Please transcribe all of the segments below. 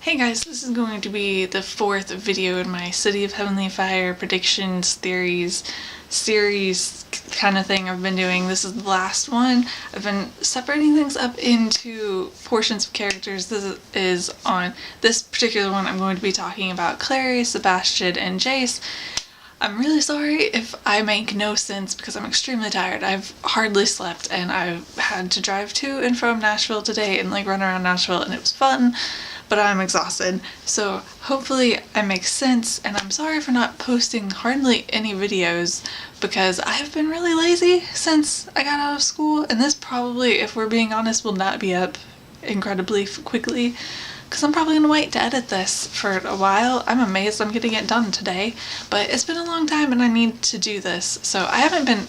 Hey guys, this is going to be the fourth video in my City of Heavenly Fire predictions, theories, series kind of thing I've been doing. This is the last one. I've been separating things up into portions of characters. This is on this particular one I'm going to be talking about Clary, Sebastian, and Jace. I'm really sorry if I make no sense because I'm extremely tired. I've hardly slept and I've had to drive to and from Nashville today and run around Nashville, and it was fun, but I'm exhausted. So hopefully I make sense, and I'm sorry for not posting hardly any videos because I have been really lazy since I got out of school, and this probably, if we're being honest, will not be up incredibly quickly because I'm probably gonna wait to edit this for a while. I'm amazed I'm getting it done today, but it's been a long time and I need to do this. So I haven't been,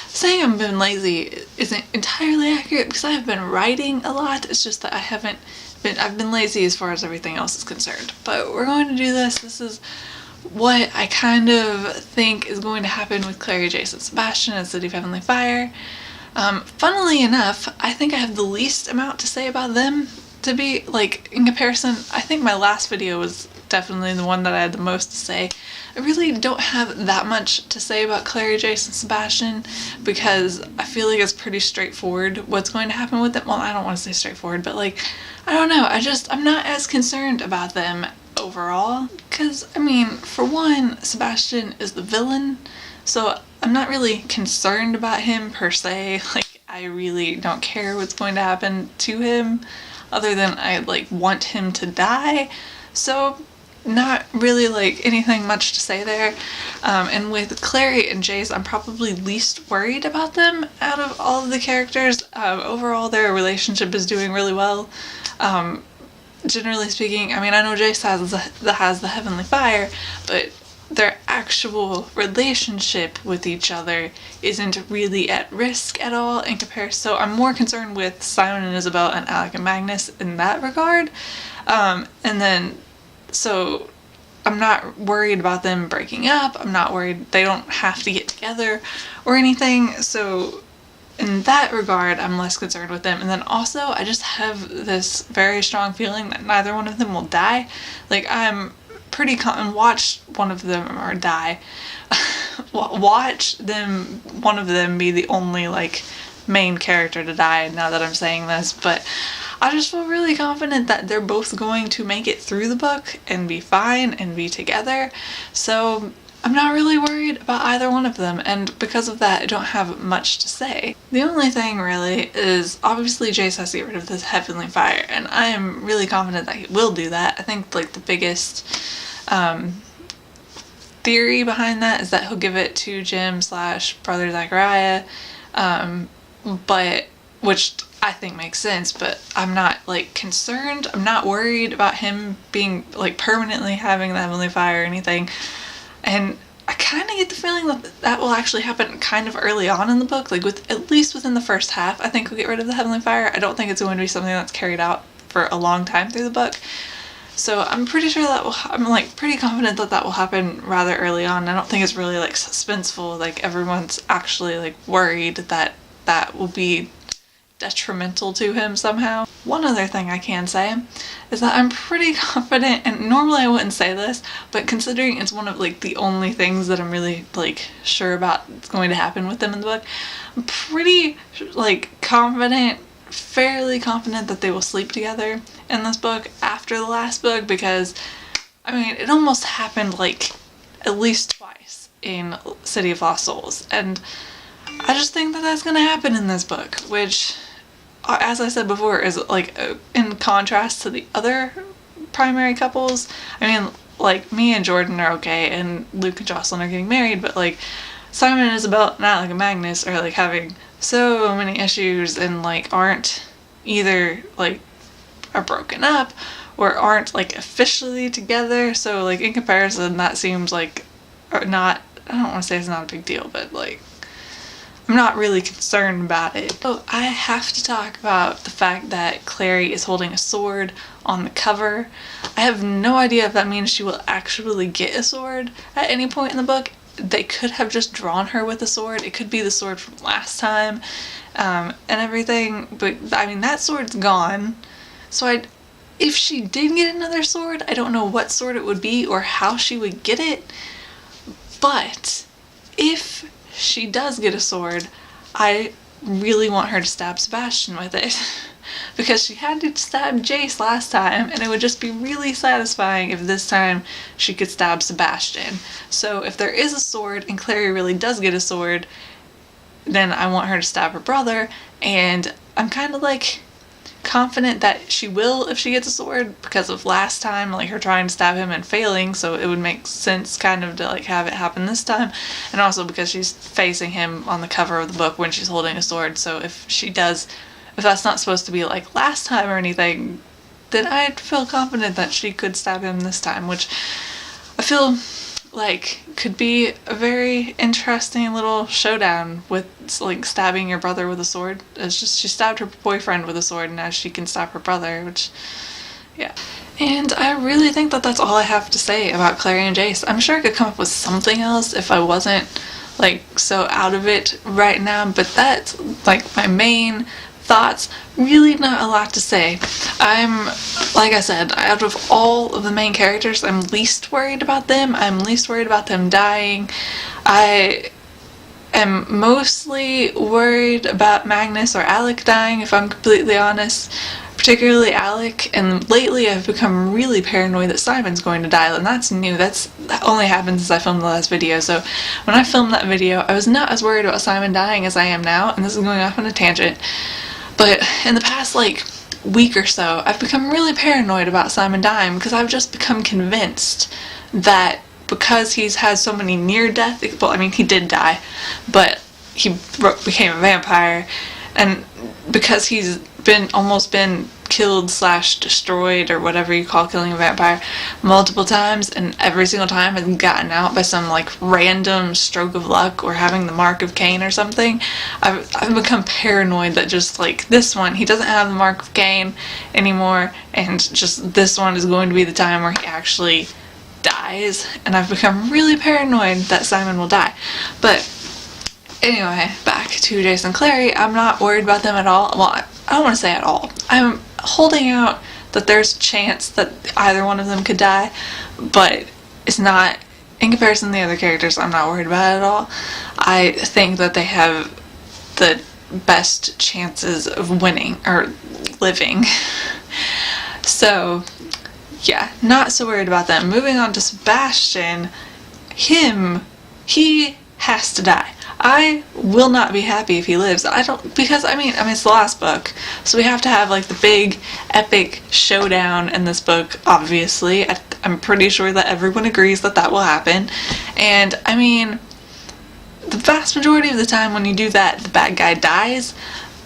saying I've been lazy isn't entirely accurate because I have been writing a lot. It's just that I've been lazy as far as everything else is concerned. But we're going to do this. This is what I kind of think is going to happen with Clary, Jace, and Sebastian in City of Heavenly Fire. Funnily enough, I think I have the least amount to say about them. To be, in comparison, I think my last video was definitely the one that I had the most to say. I really don't have that much to say about Clary, Jace, and Sebastian because I feel like it's pretty straightforward what's going to happen with them. Well, I don't want to say straightforward, but I don't know. I'm not as concerned about them overall because, for one, Sebastian is the villain, so I'm not really concerned about him per se. I really don't care what's going to happen to him, other than I want him to die. So not really anything much to say there. And with Clary and Jace, I'm probably least worried about them out of all of the characters. Overall, their relationship is doing really well. Generally speaking, I know Jace has the Heavenly Fire, but their actual relationship with each other isn't really at risk at all in comparison. So I'm more concerned with Simon and Isabel and Alec and Magnus in that regard. So I'm not worried about them breaking up. I'm not worried they don't have to get together or anything. So in that regard, I'm less concerned with them. And then also, I just have this very strong feeling that neither one of them will die. Watch one of them or die. Watch one of them be the only main character to die now that I'm saying this, but I just feel really confident that they're both going to make it through the book and be fine and be together. So I'm not really worried about either one of them, and because of that I don't have much to say. The only thing really is obviously Jace has to get rid of this Heavenly Fire, and I am really confident that he will do that. I think the biggest theory behind that is that he'll give it to Jim / Brother Zachariah, but which I think makes sense, but I'm not concerned. I'm not worried about him being permanently having the Heavenly Fire or anything. And I kind of get the feeling that will actually happen kind of early on in the book, at least within the first half. I think he'll get rid of the Heavenly Fire. I don't think it's going to be something that's carried out for a long time through the book. So I'm pretty sure I'm pretty confident that will happen rather early on. I don't think it's really suspenseful, everyone's actually worried that will be detrimental to him somehow. One other thing I can say is that I'm pretty confident, and normally I wouldn't say this, but considering it's one of the only things that I'm really sure about is going to happen with them in the book, I'm pretty fairly confident that they will sleep together in this book after the last book, because it almost happened at least twice in City of Lost Souls, and I just think that that's gonna happen in this book, which, as I said before, is in contrast to the other primary couples. Me and Jordan are okay, and Luke and Jocelyn are getting married, but Simon and Isabel and Alec and Magnus are having so many issues and aren't either are broken up or aren't officially together. So in comparison, that seems not, I don't want to say it's not a big deal, but I'm not really concerned about it. So I have to talk about the fact that Clary is holding a sword on the cover. I have no idea if that means she will actually get a sword at any point in the book. They could have just drawn her with a sword. It could be the sword from last time and everything, but that sword's gone. So if she did get another sword, I don't know what sword it would be or how she would get it. But if she does get a sword, I really want her to stab Sebastian with it. Because she had to stab Jace last time, and it would just be really satisfying if this time she could stab Sebastian. So if there is a sword and Clary really does get a sword, then I want her to stab her brother, and I'm kind of like confident that she will if she gets a sword because of last time, like her trying to stab him and failing, so it would make sense kind of to like have it happen this time, and also because she's facing him on the cover of the book when she's holding a sword, so if that's not supposed to be like last time or anything, then I'd feel confident that she could stab him this time, which I feel like could be a very interesting little showdown with like stabbing your brother with a sword. It's just she stabbed her boyfriend with a sword and now she can stab her brother, which, yeah. And I really think that that's all I have to say about Clary and Jace. I'm sure I could come up with something else if I wasn't like so out of it right now, but that's like my main thoughts. Really not a lot to say. I'm, like I said, out of all of the main characters, I'm least worried about them. I'm least worried about them dying. I am mostly worried about Magnus or Alec dying, if I'm completely honest. Particularly Alec, and lately I've become really paranoid that Simon's going to die, and that's new. That only happened since I filmed the last video, so when I filmed that video, I was not as worried about Simon dying as I am now, and this is going off on a tangent. But in the past, like, week or so, I've become really paranoid about Simon dying because I've just become convinced that because he's had so many near-death, well, I mean, he did die, but he became a vampire, and because he's almost been killed / destroyed, or whatever you call killing a vampire, multiple times, and every single time has gotten out by some like random stroke of luck or having the mark of Cain or something, I've become paranoid that just like this one, he doesn't have the mark of Cain anymore, and just this one is going to be the time where he actually dies, and I've become really paranoid that Simon will die. But anyway, back to Jace and Clary. I'm not worried about them at all. Well, I don't want to say at all. I'm holding out that there's a chance that either one of them could die, but it's not, in comparison to the other characters, I'm not worried about it at all. I think that they have the best chances of winning, or living. So, yeah, not so worried about them. Moving on to Sebastian, he has to die. I will not be happy if he lives. Because I mean, it's the last book, so we have to have like the big epic showdown in this book, obviously. I'm pretty sure that everyone agrees that that will happen, and I mean, the vast majority of the time when you do that, the bad guy dies.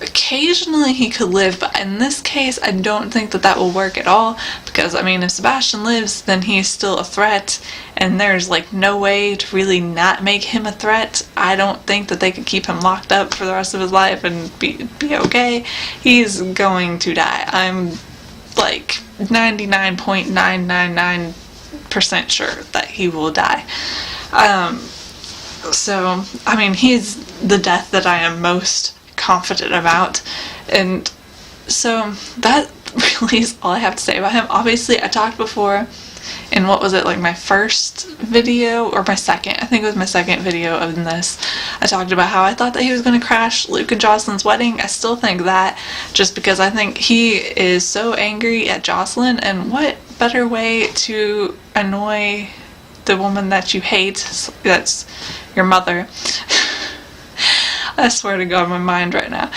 Occasionally he could live, but in this case I don't think that will work at all, because I mean, if Sebastian lives, then he's still a threat, and there's like no way to really not make him a threat. I don't think that they could keep him locked up for the rest of his life and be okay. He's going to die. I'm like 99.999% sure that he will die. So I mean, he's the death that I am most confident about, and so that really is all I have to say about him. Obviously, I talked before in, what was it, like my first video, or my second, I think it was my second video of this, I talked about how I thought that he was going to crash Luke and Jocelyn's wedding. I still think that, just because I think he is so angry at Jocelyn, and what better way to annoy the woman that you hate, that's your mother. I swear to God, my mind right now.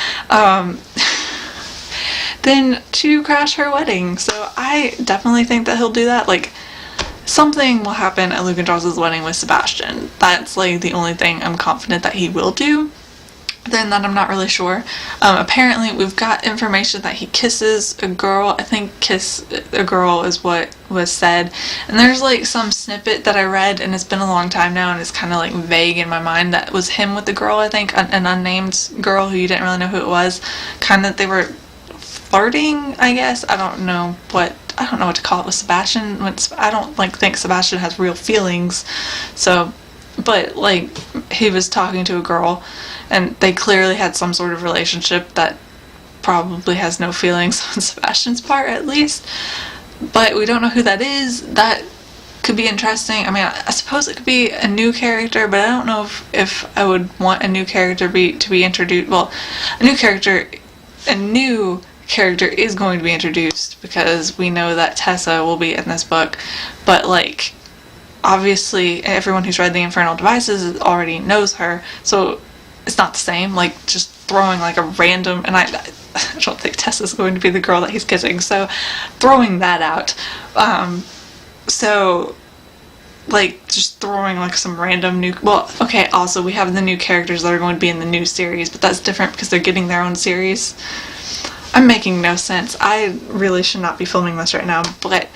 Then to crash her wedding. So I definitely think that he'll do that. Like, something will happen at Luke and Jocelyn's wedding with Sebastian. That's like the only thing I'm confident that he will do. Then that I'm not really sure. Apparently we've got information that he kisses a girl. I think kiss a girl is what was said. And there's like some snippet that I read, and it's been a long time now, and it's kind of like vague in my mind, that was him with the girl, I think, an unnamed girl who you didn't really know who it was. Kind of, they were flirting, I guess. I don't know what to call it with Sebastian. I don't like think Sebastian has real feelings. So, but like, he was talking to a girl, and they clearly had some sort of relationship that probably has no feelings on Sebastian's part, at least. But we don't know who that is. That could be interesting. I mean, I suppose it could be a new character, but I don't know if I would want a new character to be introduced. Well, a new character is going to be introduced because we know that Tessa will be in this book, but like, obviously everyone who's read The Infernal Devices already knows her, so it's not the same. Like, just throwing like a random, and I don't think Tessa's going to be the girl that he's kissing, so throwing that out. So like, just throwing like some random new, well, okay, also we have the new characters that are going to be in the new series, but that's different because they're getting their own series. I'm making no sense. I really should not be filming this right now, but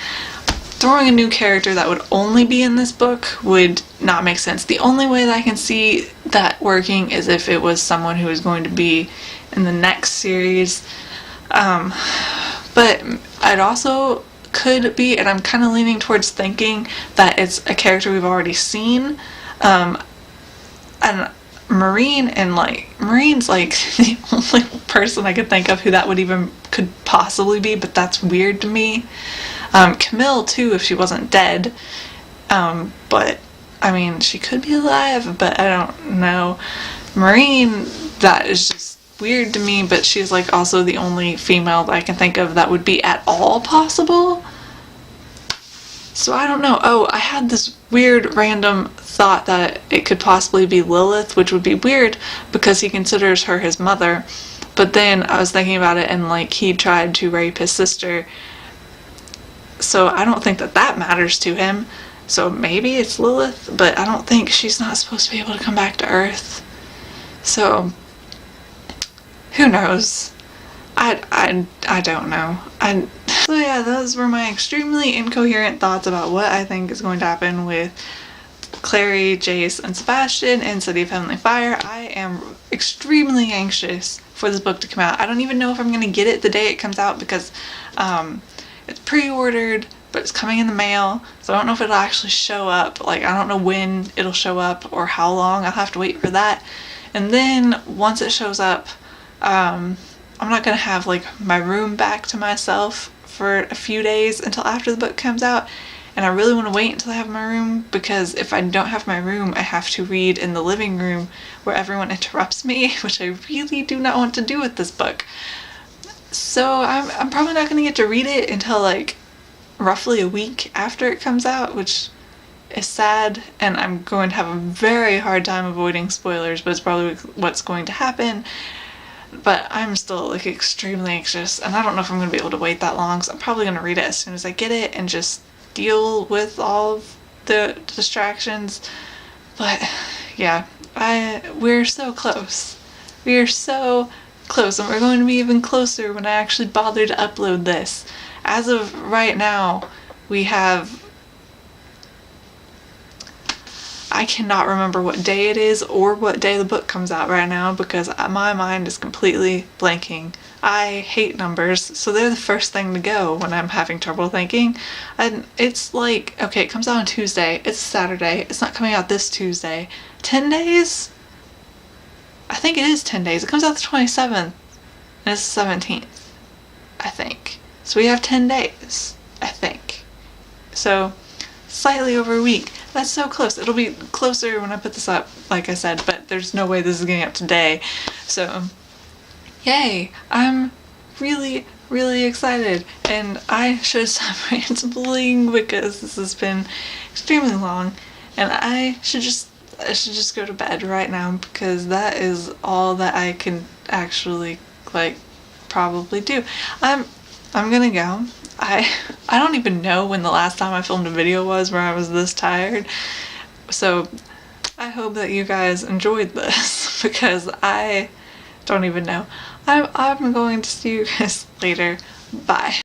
throwing a new character that would only be in this book would not make sense. The only way that I can see that working is if it was someone who is going to be in the next series. But it also could be, and I'm kind of leaning towards thinking that it's a character we've already seen. And Marine's like the only person I could think of who that could possibly be, but that's weird to me. Camille too, if she wasn't dead. But I mean, she could be alive, but I don't know. Marine, that is just weird to me, but she's like also the only female that I can think of that would be at all possible. So I don't know. Oh, I had this weird random thought that it could possibly be Lilith, which would be weird because he considers her his mother. But then I was thinking about it, and like, he tried to rape his sister, so I don't think that matters to him. So maybe it's Lilith, but I don't think, she's not supposed to be able to come back to Earth. So who knows? I don't know. So yeah, those were my extremely incoherent thoughts about what I think is going to happen with Clary, Jace, and Sebastian in City of Heavenly Fire. I am extremely anxious for this book to come out. I don't even know if I'm going to get it the day it comes out because it's pre-ordered, but it's coming in the mail, so I don't know if it'll actually show up. Like, I don't know when it'll show up or how long. I'll have to wait for that. And then once it shows up, I'm not going to have like my room back to myself for a few days until after the book comes out, and I really want to wait until I have my room, because if I don't have my room, I have to read in the living room where everyone interrupts me, which I really do not want to do with this book. So I'm probably not going to get to read it until like roughly a week after it comes out, which is sad, and I'm going to have a very hard time avoiding spoilers, but it's probably what's going to happen. But I'm still like extremely anxious, and I don't know if I'm going to be able to wait that long, so I'm probably going to read it as soon as I get it and just deal with all of the distractions. But yeah, we're so close. We are so close, and we're going to be even closer when I actually bother to upload this. As of right now, we have, I cannot remember what day it is or what day the book comes out right now because my mind is completely blanking. I hate numbers, so they're the first thing to go when I'm having trouble thinking. And it's like, okay, it comes out on Tuesday, it's Saturday, it's not coming out this Tuesday. 10 days? I think it is 10 days. It comes out the 27th, and it's the 17th, I think. So we have 10 days, I think. So, slightly over a week. That's so close. It'll be closer when I put this up, like I said, but there's no way this is getting up today. So, yay! I'm really, really excited. And I should stop rambling because this has been extremely long. And I should just go to bed right now because that is all that I can actually, like, probably do. I'm gonna go. I don't even know when the last time I filmed a video was where I was this tired. So I hope that you guys enjoyed this because I don't even know. I'm going to see you guys later. Bye.